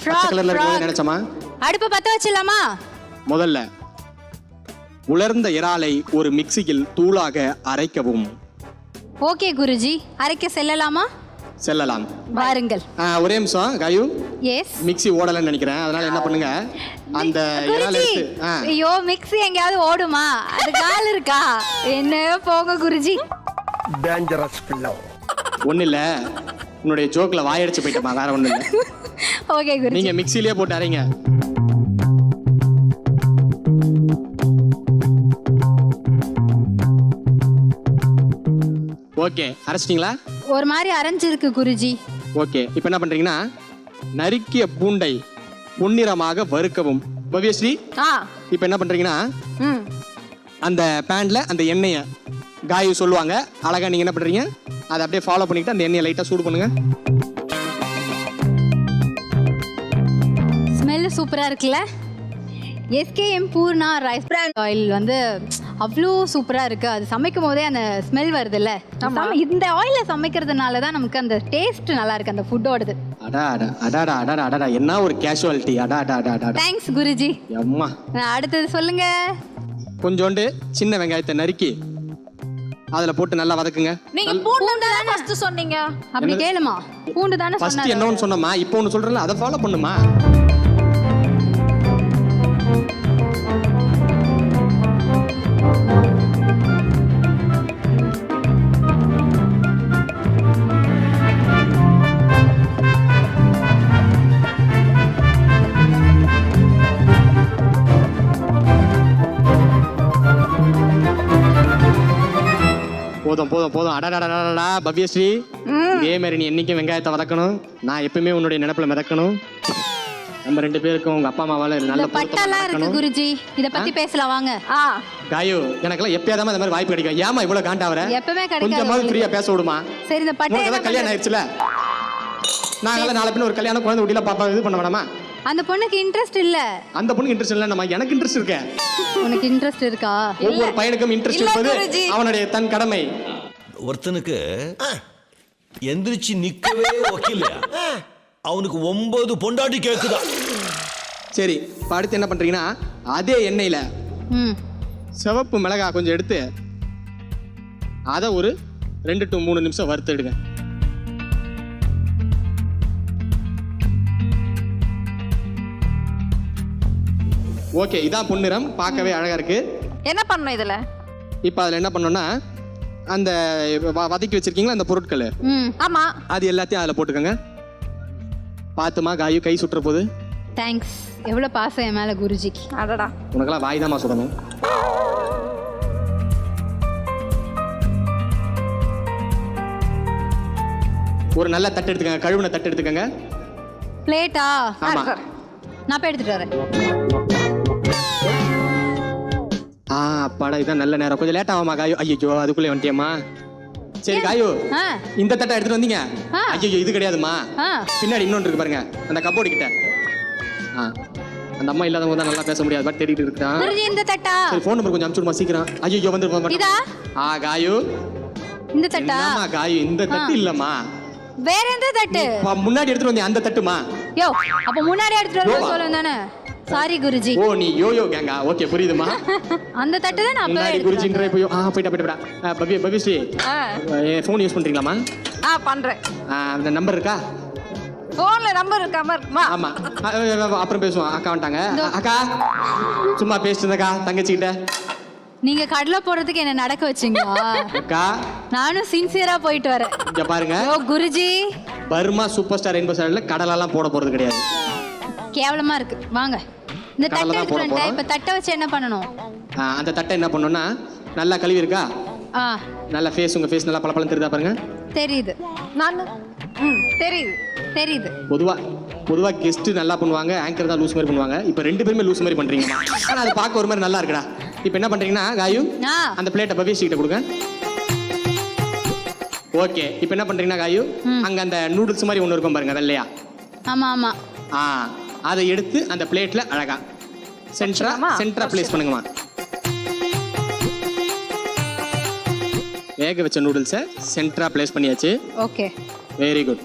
பச்சை கலர்ல இருக்கும்போது நினைச்சமா? அடுப்பை பற்ற வச்சிடலாமா? முதல்ல உலர்ந்த இறாலை ஒரு மிக்சியில் தூளாக அரைக்கவும். ஓகே குருஜி, அரைக்க செல்லலாமா? செல்லலாம். வாருங்கள். ஒரே நிமிஷம் காயு, எஸ் மிக்ஸி ஓடலன்னு நினைக்கிறேன். அதனால என்ன பண்ணுங்க, அந்த இறாலை குருஜி. எடுத்து ஐயோ, மிக்ஸி எங்கேயாவது ஓடுமா? அது கால் இருக்கா? என்ன போங்க குருஜி. டேஞ்சரஸ் பிள்ளை. ஒன்றும் இல்லை, உன்னுடைய ஜோக்கில் வாயடிச்சு போயிட்டமா, வேற ஒன்றும் இல்லை. ஓகே குருஜி. நீங்க மிக்ஸிலேயே போட்டு அரைங்க. ஓகே, அரைச்சிட்டிங்களா? ஒரு மாதிரி அரைஞ்சிருக்கு குருஜி. ஓகே, இப்போ என்ன பண்றீங்கன்னா, நறுக்கிய பூண்டை பொன்னிறமாக வறுக்கவும். பவ்யஸ்ரீ, இப்போ என்ன பண்றீங்கன்னா, அந்த பேன்ல அந்த எண்ணெயை காயு சொல்லுவாங்க அழகா, நீங்க என்ன பண்றீங்க, அதை அப்படியே ஃபாலோ பண்ணிட்டு அந்த எண்ணெயை லைட்டா சூடு பண்ணுங்க. ஸ்மெல் சூப்பரா இருக்குல்ல? SKM Poorna rice bran oil வந்து அவ்வளோ சூப்பராக இருக்குது. அது சமைக்கும் போதே அந்த ஸ்மெல் வருதுல்ல. இந்த ஆயிலில் சமைக்கிறதுனால தான் நமக்கு அந்த டேஸ்ட் நல்லா இருக்கு அந்த ஃபுட்டோடது. அடா அடா அடாடா அடாடா அடாடா, என்ன ஒரு கேஷுவாலிட்டி. அடா அடா அடா அடா. தேங்க்ஸ் குருஜி. அம்மா, அடுத்தது சொல்லுங்க. கொஞ்சோண்டு சின்ன வெங்காயத்தை நறுக்கி அதுல போட்டு நல்லா வதக்குங்க. நீங்க பூண்டு தானே ஃபர்ஸ்ட் சொன்னீங்க. அப்படி கேளுமா, பூண்டு தானே ஃபர்ஸ்ட் சொன்னாரு. என்னன்னு சொன்னமா, இப்போ ஒன்று சொல்றேன்ல, அதை ஃபாலோ பண்ணுமா. போதும் போதும் போதும். அடாடாடா பவ்யஸ்ரீ, இதே மாதிரி நீ என்னைக்கும் வெங்காயத்தை வதக்கணும். நான் எப்பவுமே உன்னுடைய நினைப்புல மிதக்கணும். நம்ம ரெண்டு பேருக்கும் உங்க அப்பா அம்மாவால நல்ல பட்டெல்லாம் இருக்கு குருஜி, இத பத்தி பேசலாம் வாங்க. காயு, எனக்கெல்லாம் எப்பயாதான் இந்த மாதிரி வாய்ப்பு கிடைக்கும். ஏமா இவ்வளவு காண்டாவற? எப்பவுமே கிடைக்காது. கொஞ்சமாவது ஃப்ரீயா பேச விடுமா? சரி, இந்த பட்டை கல்யாணம் ஆயிடுச்சுல, நாங்களாம் நாளை பின்ன ஒரு கல்யாணம் குழந்தை குட்டியில பாப்பா இது பண்ண வேணாமா? அந்த பொண்ணுக்கு இன்ட்ரெஸ்ட் இல்ல. அந்த பொண்ணுக்கு இன்ட்ரெஸ்ட் இல்ல, நம்ம எனக்கு இன்ட்ரெஸ்ட் இருக்கே. உனக்கு இன்ட்ரெஸ்ட் இருக்கா? ஒவ்வொரு பையனுக்கும் இன்ட்ரெஸ்ட் இருப்பது அவனுடைய தன் கடமை. ஒருத்தனுக்கு எந்திரிச்சு நிக்கவே ஒக்கில்லையா, அவனுக்கு 9 பொண்டாட்டி கேக்குதா. சரி, இப்ப அடுத்து என்ன பண்றீங்கன்னா, அதே எண்ணெயில சிவப்பு மிளகாய் கொஞ்சம் எடுத்து அதை ஒரு 2 to 3 நிமிஷம் வறுத்துடுங்க. ஓகே, இதான் பொன்னிறம், பார்க்கவே அழகா இருக்கு. என்ன பண்ணணும் இதுல? இப்போ அதில் என்ன பண்ணோம்னா, அந்த வதக்கி வச்சிருக்கீங்களா அந்த பொருட்கள், ஆமா, அது எல்லாத்தையும் அதில் போட்டுக்கோங்க. பார்த்துமா காயு, கை சுட்டுற போது. தேங்க்ஸ். எவ்வளவு பாசம் என் மேல குருஜிக்கு. அடடா, உனக்கெல்லாம் வாய் தான்மா சுடணும். ஒரு நல்ல தட்டு எடுத்துக்கங்க, கழுவுன தட்டு எடுத்துக்கங்க. பிளேட்டா? ஆமா, நான் போய் எடுத்துட்டு வரேன். அப்பாடா, இதான் நல்ல நேரம். கொஞ்சம் லேட் ஆகுமா காயு? ஐயோ, அதுக்குள்ளே வந்துட்டியம்மா. சரி காயு, இந்த தட்டை எடுத்துட்டு வந்தீங்க. ஐயோ, இது கிடையாதுமா, பின்னாடி இன்னொன்று இருக்கு பாருங்க, அந்த கப்போர்டு கிட்ட. அந்த அம்மா இல்லாதவங்க தான் நல்லா பேச முடியாது, பட் தேடிட்டு இருக்கான். இந்த தட்டா? சரி, ஃபோன் நம்பர் கொஞ்சம் அனுப்பிச்சுடுமா சீக்கிரம். ஐயோ, வந்து இதா? காயு, இந்த தட்டா? காயு, இந்த தட்டு இல்லம்மா, வேற எந்த தட்டு? முன்னாடி எடுத்துட்டு வந்தீங்க அந்த தட்டுமா. யோ, அப்ப முன்னாடி எடுத்துட்டு வர சொல்லுங்க தானே. சாரி குருஜி. ஓ, நீ யோயோ கேங்கா? ஓகே, புரியுதுமா. அந்த தட்டு தான் நான் முன்னாடி குருஜின்ற போய் போயிட்டா. பவ்யஸ்ரீ, ஃபோன் யூஸ் பண்றீங்களாமா? பண்றேன். அந்த நம்பர் இருக்கா? போன்ல நம்பர் இருக்காம இருக்குமா? ஆமா, அப்புறம் பேசுவோம். அக்கா வந்துட்டாங்க. அக்கா சும்மா பேசிட்டு இருந்தக்கா தங்கச்சிக்கிட்ட. நீங்க கடலை போடுறதுக்கு என்ன நடக்க வச்சீங்களா? அக்கா, நானும் சின்சியரா போயிட்டு வரேன். இங்க பாருங்க, ஓ Guruji, Burma super star rainbow ஸ்டார்ல கடலெல்லாம் போட போறது கிடையாது. கேவலமா இருக்கு. வாங்க, இந்த தட்டை எடுத்துட்டேன். இப்ப தட்டை வச்சு என்ன பண்ணணும்? அந்த தட்டை என்ன பண்ணணும்னா, நல்லா கழுவி இருக்கா? நல்லா ஃபேஸ், உங்க ஃபேஸ் நல்லா பளபளன்னு தெரியுதா பாருங்க. தெரியுது. நான் தெரியுது தெரியுது. பொதுவா கெஸ்ட் நல்லா பண்ணுவாங்க, ஆங்கர் தான் லூஸ் மாதிரி பண்ணுவாங்க. இப்போ 2 பேருமே லூஸ் மாதிரி பண்றீங்க. ஆனா அது பார்க்க ஒரு மாதிரி நல்லா இருக்குடா. இப்போ என்ன பண்றீங்கன்னா காயு, அந்த பிளேட்டை பவ்யஸ்ரீ கிட்ட கொடுங்க. ஓகே, இப்போ என்ன பண்றீங்கன்னா காயு, அங்க அந்த நூடுல்ஸ் மாதிரி ஒன்று இருக்கும் பாருங்க, வெள்ளையா. ஆமா ஆமா, அதை எடுத்து அந்த பிளேட்ல அழகா சென்டரா பிளேஸ் பண்ணுங்கம்மா. வேக வச்ச நூடுல்ஸை சென்டரா பிளேஸ் பண்ணியாச்சு. Okay, very good.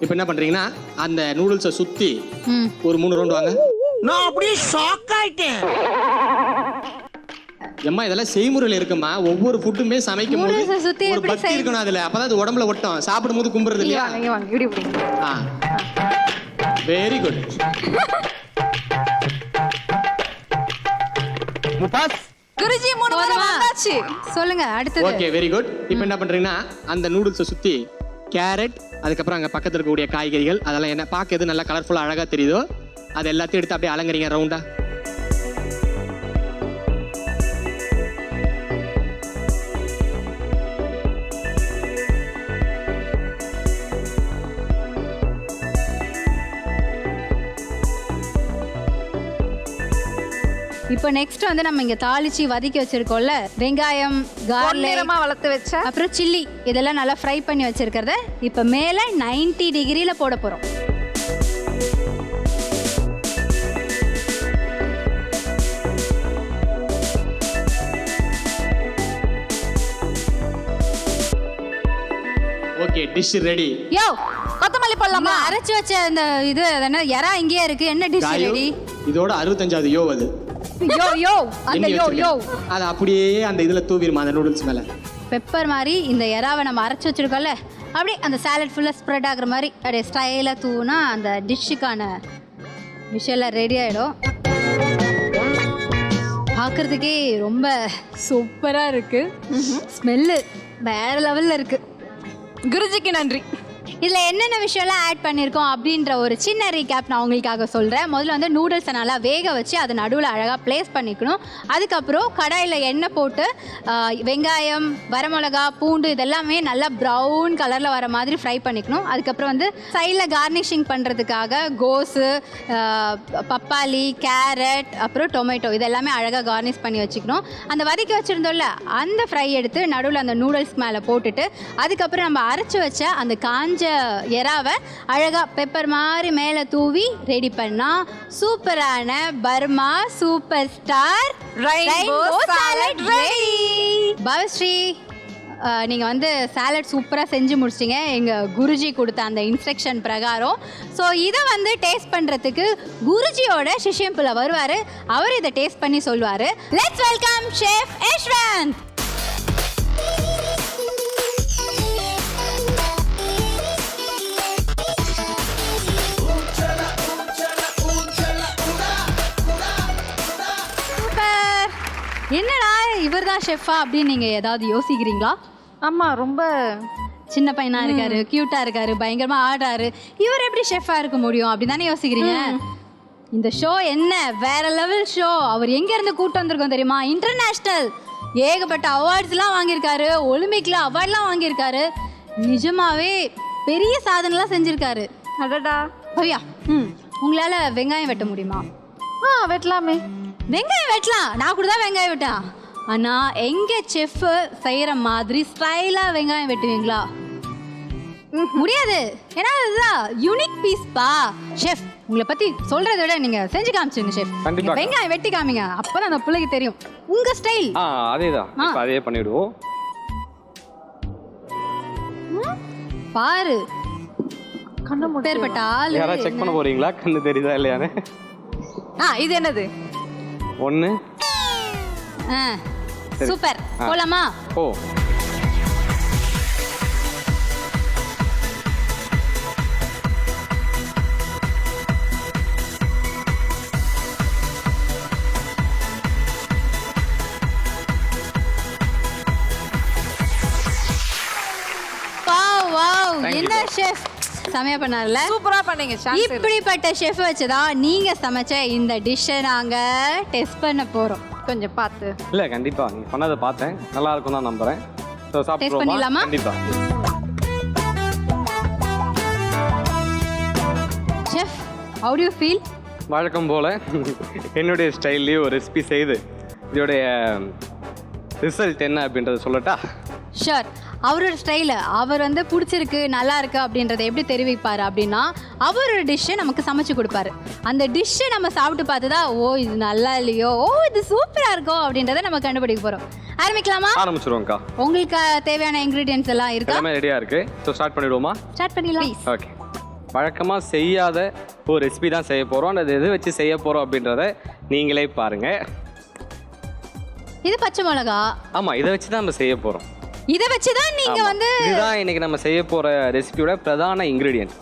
இப்போ என்ன பண்றீங்கன்னா, அந்த நூடுல்ஸை சுத்தி ஒரு 3 ரவுண்ட் வாங்க. நான் அப்படியே ஷாக் ஆயிட்டேன். எம்மா இதெல்லாம் செய்முறையில் இருக்குமா. ஒவ்வொரு ஃபுட்டுமே சமைக்கும் போது Noodles-அ சுத்தி ஒரு எப்படி பக்தி இருக்கணும் அதுல. அப்பதான் அது உடம்புல ஒட்டும். சாப்பிடும்போது கும்புறது இங்க இல்லையா? வாங்க இங்க வாங்க இப்படி இப்படி. Very good. முபாஸ் குருஜி 3 முறை போதுமா? வந்தாச்சு. சொல்லுங்க அடுத்தது. Okay very good. இப்போ என்ன பண்றீங்கன்னா அந்த நூடுல்ஸை சுத்தி கேரட், அதுக்கப்புறம் அங்க பக்கத்துல இருக்கக்கூடிய காய்கறிகள் அதெல்லாம் என்ன பார்க்க எது நல்லா கலர்ஃபுல்லா அழகா தெரியுதோ அது எல்லாத்தையும் எடுத்து அப்படியே அலங்கரிங்க ரவுண்டா. இப்போ நெக்ஸ்ட் வந்து நம்ம இங்க தாளிச்சு வதக்கி வச்சிருக்கோம்ல, வெங்காயம், garlic, பொன்னிறமா வளர்த்து வச்ச அப்புறம் சில்லி இதெல்லாம் நல்லா ஃப்ரை பண்ணி வச்சிருக்கிறத இப்போ மேலே 90 டிகிரியில போட போறோம். Okay dish ready. யோ கொத்தமல்லி போடலாமா? அரைச்சு வச்ச அந்த இது என்ன எறா இங்கேயே இருக்கு. என்ன டிஷ் காயோ ரெடி? இதோட 65வது யோ அது. யோ யோ அந்த எண்ணி யோ யோ வச்சிருக்கேன். அதை அப்படியே அந்த இதுல தூவிடுமா அந்த நூடுல்ஸ் மேல. பெப்பர் மாதிரி இந்த எறாவை நம்ம அரைச்சி வச்சிருக்கோம்ல, அப்படியே அந்த சாலட் ஃபுல்லாக ஸ்ப்ரெட் ஆகுற மாதிரி அப்படியே ஸ்டைலாக தூவுனா அந்த டிஷ்ஷுக்கான விஷயம்லாம் ரெடி ஆகிடும். பார்க்குறதுக்கே ரொம்ப சூப்பராக இருக்குது. ஸ்மெல்லு வேறு லெவலில் இருக்குது. குருஜிக்கு நன்றி. இதில் என்னென்ன விஷயம்லாம் ஆட் பண்ணியிருக்கோம் அப்படின்ற ஒரு சின்ன ரீகேப் நான் உங்களுக்காக சொல்கிறேன். முதல்ல வந்து நூடுல்ஸை நல்லா வேக வச்சு அதை நடுவில் அழகாக ப்ளேஸ் பண்ணிக்கணும். அதுக்கப்புறம் கடாயில் எண்ணெய் போட்டு வெங்காயம், வரமிளகா, பூண்டு இதெல்லாமே நல்லா ப்ரௌன் கலரில் வர மாதிரி ஃப்ரை பண்ணிக்கணும். அதுக்கப்புறம் வந்து சைடில் கார்னிஷிங் பண்ணுறதுக்காக கோஸு, பப்பாளி, கேரட், அப்புறம் டொமேட்டோ இதெல்லாமே அழகாக கார்னிஷ் பண்ணி வச்சுக்கணும். அந்த வதக்கி வச்சுருந்தோம்ல அந்த ஃப்ரை எடுத்து நடுவில் அந்த நூடுல்ஸ் மேலே போட்டுட்டு அதுக்கப்புறம் நம்ம அரைச்சி வச்ச அந்த காஞ்ச எறாவை அழகா பெப்பர் மாதிரி மேலே தூவி ரெடி பண்ணா சூப்பரான Burma super star Rainbow salad ready. Bhavasri, நீங்கள் வந்து சாலட் சூப்பராக செஞ்சு முடிச்சிட்டிங்க எங்கள் குருஜி கொடுத்த அந்த இன்ஸ்ட்ரக்ஷன் பிரகாரம். ஸோ இதை வந்து டேஸ்ட் பண்ணுறதுக்கு குருஜியோட சிஷ்யம்புல வருவார். அவர் இதை டேஸ்ட் பண்ணி சொல்லுவார். Let's welcome chef Yashwanth. என்னடா இவர் தான் ஷெஃபா அப்படின்னு நீங்கள் ஏதாவது யோசிக்கிறீங்களா? ஆமா ரொம்ப சின்ன பையனா இருக்காரு, கியூட்டா இருக்காரு, பயங்கரமா ஆடுறாரு, இவர் எப்படி ஷெஃபா இருக்க முடியும் அப்படின்னு தானே யோசிக்கிறீங்க. இந்த ஷோ என்ன வேற லெவல் ஷோ. அவர் எங்க இருந்து கூட்டு வந்திருக்கோம் தெரியுமா? இன்டர்நேஷ்னல் ஏகப்பட்ட அவார்ட்ஸ்லாம் வாங்கியிருக்காரு, ஒலிம்பிக்ல அவார்ட்லாம் வாங்கியிருக்காரு. நிஜமாவே பெரிய சாதனைலாம் செஞ்சிருக்காரு. அடடா. பவ்யா, உங்களால வெங்காயம் வெட்ட முடியுமா? வெட்டலாமே. வெங்காயம் வெட்டலாம், நான் கூட தான் வெங்காயம் வெட்டேன். ஆனால் எங்கள் செஃப் செய்கிற மாதிரி ஸ்டைலாக வெங்காயம் வெட்டுவீங்களா? முடியாது. ஏன்னா அதுதான் யூனிக் பீஸ்பா. ஷெஃப் உங்களை பற்றி சொல்கிறத விட நீங்கள் செஞ்சு காமிச்சிருங்க ஷெஃப். வெங்காயம் வெட்டி காமிங்க, அப்போ தான் அந்த பிள்ளைக்கு தெரியும் உங்கள் ஸ்டைல். அதே தான், அதே பண்ணிவிடுவோம். பாரு கண்ணு பேர்பட்ட ஆளு. யாராவது செக் பண்ண போறீங்களா கண்ணு தெரியுதா இல்லையானு? இது என்னது? ஒன்று. சூப்பர். போலாமா? ஓ என்ன ஷெஃப் சமையா பண்ணார்ல? சூப்பரா பண்ணீங்க. இப்படிப்பட்ட ஷெஃப் வச்சுதான் நீங்க சமைச்ச இந்த டிஷ்ஷை நாங்க டெஸ்ட் பண்ண போறோம். கொஞ்சம் பார்த்து. இல்லை கண்டிப்பாக நீங்கள் சொன்னதை பார்த்தேன், நல்லா இருக்கும் தான் நம்புகிறேன். ஸோ சாப்பிட்டு பண்ணிடலாமா? கண்டிப்பாக. Chef, how do you feel? வழக்கம் போல் என்னுடைய ஸ்டைல்லையும் ஒரு ரெசிபி செய்து இதோடைய ரிசல்ட் என்ன அப்படின்றத சொல்லட்டா? ஷூர். அவரோட ஸ்டைலு அவர் வந்து பிடிச்சிருக்கு, நல்லா இருக்கு அப்படின்றத எப்படி தெரிவிப்பார் அப்படின்னா அவரோட டிஷ்ஷை நமக்கு சமைச்சு கொடுப்பாரு. அந்த டிஷ்ஷை நம்ம சாப்பிட்டு பார்த்து தான் ஓ இது நல்லா இல்லையோ, ஓ இது சூப்பராக இருக்கோ அப்படின்றத நம்ம கண்டுபிடிக்க போகிறோம். ஆரம்பிக்கலாமா? ஆரம்பிச்சிருவோம்க்கா. உங்களுக்கு தேவையான இன்க்ரீடியன்ஸ் எல்லாம் இருக்கா? எல்லாமே ரெடியாக இருக்குது. ஸோ ஸ்டார்ட் பண்ணிவிடுவோமா? ஸ்டார்ட் பண்ணிடலாம். ஓகே. வழக்கமாக செய்யாத ஒரு ரெசிபி தான் செய்ய போகிறோம். அது எது வச்சு செய்ய போகிறோம் அப்படின்றத நீங்களே பாருங்கள். இது பச்சை மிளகா. ஆமா, இதை வச்சு தான் நம்ம செய்ய போறோம். இதை வச்சு தான் நீங்க வந்து இதுதான் இன்னைக்கு நம்ம செய்ய போற ரெசிபியோட பிரதான இன்கிரீடியன்ட்.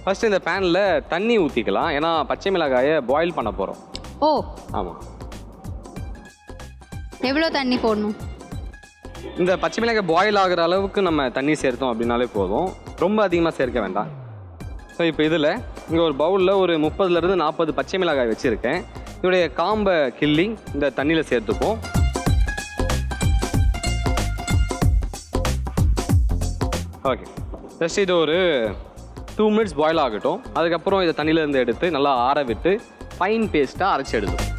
ஃபர்ஸ்ட் இந்த பேன்ல தண்ணி ஊத்திக்கலாம், ஏன்னா பச்சை மிளகாயை பாயில் பண்ண போறோம். ஓ ஆமா, எவ்வளோ தண்ணி போடணும்? இந்த பச்சை மிளகாய் பாயில் ஆகிற அளவுக்கு நம்ம தண்ணி சேர்த்தோம் அப்படின்னாலே போதும், ரொம்ப அதிகமாக சேர்க்க வேண்டாம். ஸோ இப்போ இதில் இங்கே ஒரு பவுலில் ஒரு 30லேருந்து 40 பச்சை மிளகாய் வச்சுருக்கேன். இதோடைய காம்பை கிள்ளி இந்த தண்ணியில் சேர்த்துப்போம். ஓகே, ஜஸ்ட் இது ஒரு 2 மினிட்ஸ் பாயில் ஆகட்டும். அதுக்கப்புறம் இதை தண்ணியிலேருந்து எடுத்து நல்லா ஆற விட்டு ஃபைன் பேஸ்ட்டாக அரைச்சி எடுக்கும்.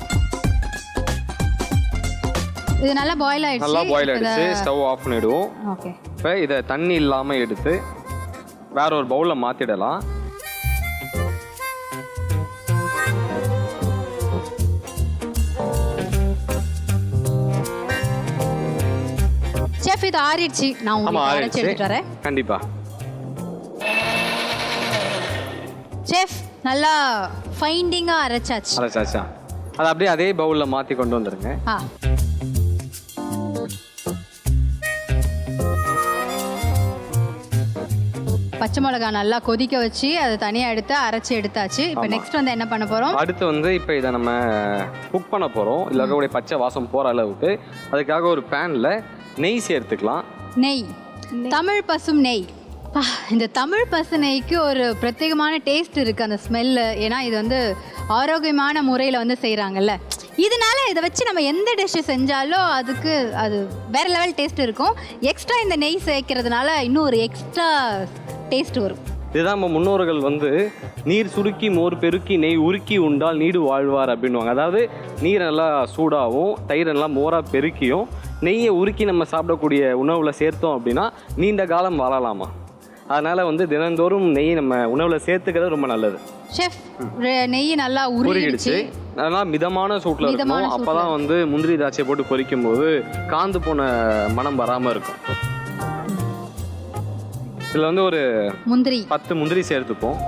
இது நல்லா பாயில் ஆயிடுச்சு. நல்லா பாயில் ஆயிடுச்சு, ஸ்டவ் ஆஃப் பண்ணிடுவோம். ஓகே, இப்போ இதை தண்ணி இல்லாமல் எடுத்து வேற ஒரு பவுலில் மாற்றிடலாம். செஃப் இது ஆறிடுச்சு. நான் உங்களுக்கு அரைச்சு எடுத்துட்டு வரேன். கண்டிப்பா. செஃப் நல்லா ஃபைண்டிங்கா அரைச்சாச்சு. அரைச்சாச்சா? அதை அப்படியே அதே பவுலில் மாற்றி கொண்டு வந்துருங்க. பச்சை மிளகா நல்லா கொதிக்க வச்சு அதை தனியாக எடுத்து அரைச்சி எடுத்தாச்சு. இப்போ நெக்ஸ்ட் வந்து என்ன பண்ண போகிறோம்? அடுத்து வந்து இப்போ இதை நம்ம குக் பண்ண போகிறோம். இதில் இருக்கக்கூடிய பச்சை வாசம் போகிற அளவுக்கு அதுக்காக ஒரு பேனில் நெய் சேர்த்துக்கலாம். நெய், தமிழ் பசும் நெய். இந்த தமிழ் பசு நெய்க்கு ஒரு பிரத்யேகமான டேஸ்ட் இருக்குது, அந்த ஸ்மெல்லு. ஏன்னா இது வந்து ஆரோக்கியமான முறையில் வந்து செய்கிறாங்கல்ல, இதனால இதை வச்சு நம்ம எந்த டிஷ்ஷு செஞ்சாலும் அதுக்கு அது வேறு லெவல் டேஸ்ட் இருக்கும். எக்ஸ்ட்ரா இந்த நெய் சேர்க்கறதுனால இன்னும் ஒரு எக்ஸ்ட்ரா டேஸ்ட் வரும். இதுதான் நம்ம முன்னோர்கள் வந்து நீர் சுருக்கி மோர் பெருக்கி நெய் உருக்கி உண்டால் நீடு வாழ்வார் அப்படின்வாங்க. அதாவது நீர் நல்லா சூடாகவும் தயிர் நல்லா மோராக பெருக்கியும் நெய்யை உருக்கி நம்ம சாப்பிடக்கூடிய உணவில் சேர்த்தோம் அப்படின்னா நீண்ட காலம் வாழலாமா. அதனால் வந்து தினந்தோறும் நெய் நம்ம உணவில் சேர்த்துக்கிறது ரொம்ப நல்லது. ஷெஃப், நெய் நல்லா உருகிடுச்சு. நல்லா மிதமான சூட்டில் இருக்கணும். அப்போ தான் வந்து முந்திரி திராட்சை போட்டு பொரிக்கும் போது காந்து போன மனம் வராமல் இருக்கும். இதில் வந்து ஒரு 10 முந்திரி சேர்த்துப்போம்.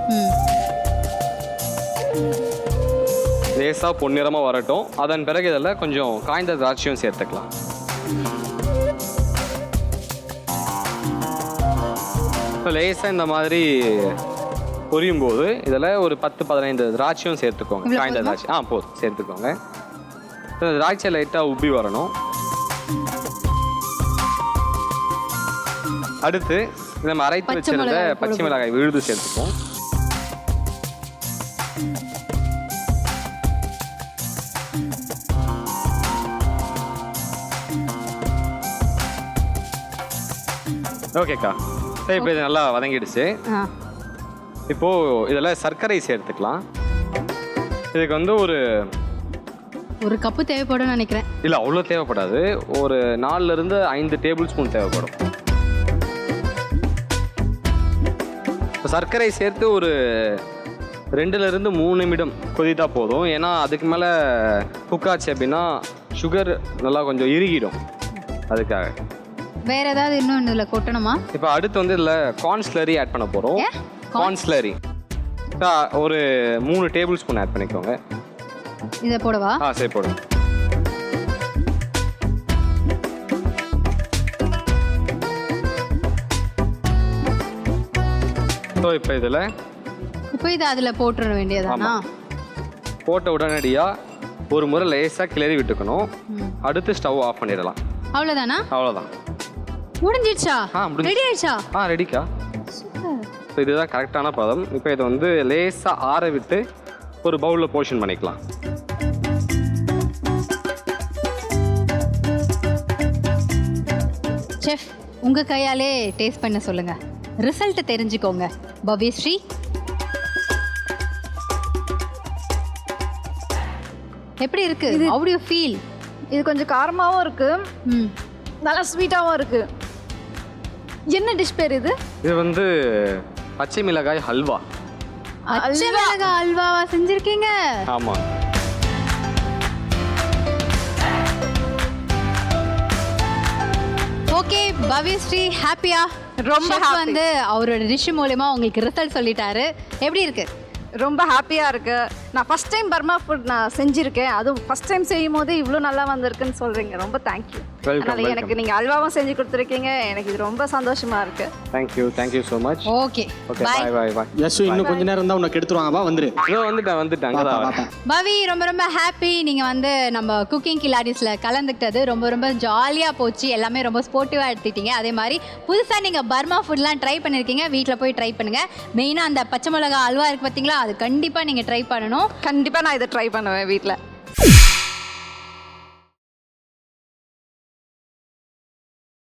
லேசாக பொன்னிறமாக வரட்டும். அதன் பிறகு இதில் கொஞ்சம் காய்ந்த திராட்சையும் சேர்த்துக்கலாம். இப்போ லேசாக இந்த மாதிரி பொரியும் போது இதில் ஒரு 10-15 திராட்சையும் சேர்த்துக்கோங்க. காய்ந்த திராட்சை போதும், சேர்த்துக்கோங்க. திராட்சை லைட்டாக உப்பி வரணும். அடுத்து நம்ம அரைத்து வச்சிருந்த பச்சை மிளகாய் விழுது சேர்த்துப்போம். ஓகேக்கா, சரி, இப்போ இது நல்லா வதங்கிடுச்சு. இப்போ இதில் சர்க்கரை சேர்த்துக்கலாம். இதுக்கு வந்து ஒரு கப்பு தேவைப்படும் நினைக்கிறேன். இல்லை, அவ்வளோ தேவைப்படாது. ஒரு 4-5 டேபிள் ஸ்பூன் தேவைப்படும். இப்போ சர்க்கரை சேர்த்து ஒரு 2-3 நிமிடம் கொதித்தா போதும். ஏன்னா அதுக்கு மேலே குக் ஆச்சு அப்படின்னா சுகர் நல்லா கொஞ்சம் இறுகிடும். அதுக்காக வேற ஏதாவது இன்னும் இதில் கொட்டணுமா? இப்போ அடுத்து வந்து இதில் கார்ன்ஸ்லரி ஆட் பண்ண போகிறோம். கார்ன்ஸ்லரி ஒரு 3 டேபிள் ஸ்பூன் ஆட் பண்ணிக்கோங்க. இதை போடவா? சரி, போடுங்க. ஸோ இப்போ இதை அதில் போட்டுற வேண்டியதானா? போட்ட உடனடியாக ஒரு முறை லேசாக கிளறி விட்டுக்கணும். அடுத்து ஸ்டவ் ஆஃப் பண்ணிடலாம். அவ்வளோதானா? அவ்வளோதான். முடிஞ்சிடுச்சா? ரெடி ஆயிடுச்சா? ரெடிக்கா. ஸோ இதுதான் கரெக்டான பதம். இப்போ இதை வந்து லேசாக ஆற விட்டு ஒரு பவுலில் போர்ஷன் பண்ணிக்கலாம். செஃப், உங்கள் கையாலே டேஸ்ட் பண்ண சொல்லுங்கள், ரிசல்ட்டை தெரிஞ்சுக்கோங்க. பவ்யஸ்ரீ, எப்படி இருக்கு? How do you feel? இது கொஞ்சம் காரமாகவும் இருக்கு, நல்லா ஸ்வீட்டாகவும் இருக்கு. என்ன டிஷ் பேர் இது? இது வந்து பச்சை மிளகாய் ஹல்வா. பச்சை மிளகாய் ஹல்வாவா செஞ்சிருக்கீங்க? ஆமாம். ஓகே பவ்யஸ்ரீ, ஹாப்பியா? ரொம்ப வந்து அவரோட டிஷ் மூலமா உங்களுக்கு ரிசல்ட் சொல்லிட்டாரு. எப்படி இருக்கு? ரொம்ப ஹாப்பியாக இருக்குது. நான் ஃபஸ்ட் டைம் பர்மா ஃபுட் நான் செஞ்சுருக்கேன். அதுவும் ஃபஸ்ட் டைம் செய்யும் போது இவ்வளோ நல்லா வந்திருக்குன்னு சொல்கிறீங்க. ரொம்ப தேங்க்யூ. அதனால் எனக்கு நீங்கள் அல்வாவும் செஞ்சு கொடுத்துருக்கீங்க. எனக்கு இது ரொம்ப சந்தோஷமாக இருக்குது. Thank you so much. Okay okay bye bye bye. Yasu இன்னும் கொஞ்ச நேரம் தான் உனக்கு எடுத்துருவாங்க. வா வந்துரு. இதோ வந்துட்டேன் அங்கே தான். பவி ரொம்ப ரொம்ப ஹாப்பி நீங்கள் வந்து நம்ம குக்கிங் கிலாடிஸில் கலந்துக்கிட்டது ரொம்ப ரொம்ப ஜாலியாக போச்சு. எல்லாமே ரொம்ப ஸ்போர்ட்டிவாக எடுத்துக்கிட்டீங்க. அதே மாதிரி புதுசாக நீங்கள் பர்மா ஃபுட்லாம் ட்ரை பண்ணியிருக்கீங்க. வீட்டில் போய் ட்ரை பண்ணுங்கள். மெயினாக அந்த பச்சை மிளகா அல்வா இருக்குது பார்த்தீங்களா, அது கண்டிப்பாக நீங்கள் ட்ரை பண்ணணும். கண்டிப்பாக நான் இதை ட்ரை பண்ணுவேன் வீட்டில்.